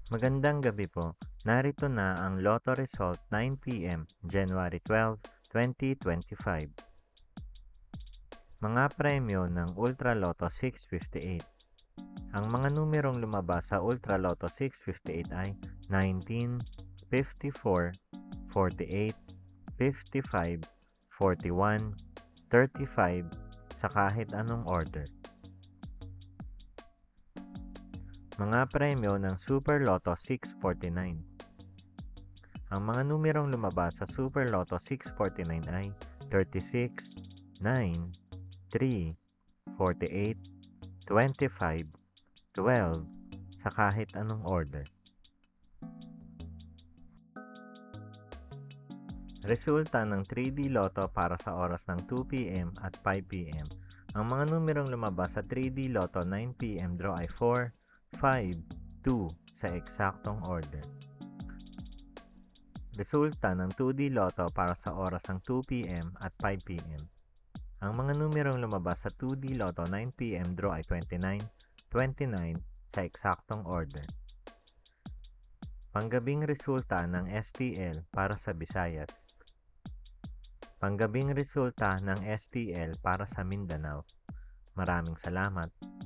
Magandang gabi po. Narito na ang Lotto result 9 p.m. January 12, 2025. Mga premyo ng Ultra Lotto 658. Ang mga numerong lumabas sa Ultra Lotto 658 ay 19, 54, 48, 55, 41, 35 sa kahit anong order. Mga premyo ng Super Lotto 649. Ang mga numerong lumabas sa Super Lotto 649 ay 36, 9, 3, 48, 25, 12 sa kahit anong order. Resulta ng 3D Lotto para sa oras ng 2 p.m. at 5 p.m. Ang mga numerong lumabas sa 3D Lotto 9 p.m. draw ay 4, 5, 2 sa eksaktong order. Resulta ng 2D Lotto para sa oras ng 2 p.m. at 5 p.m. Ang mga numerong lumabas sa 2D Lotto 9 p.m. draw ay 29, 29 sa eksaktong order. Panggabing resulta ng STL para sa Visayas. Panggabing resulta ng STL para sa Mindanao. Maraming salamat.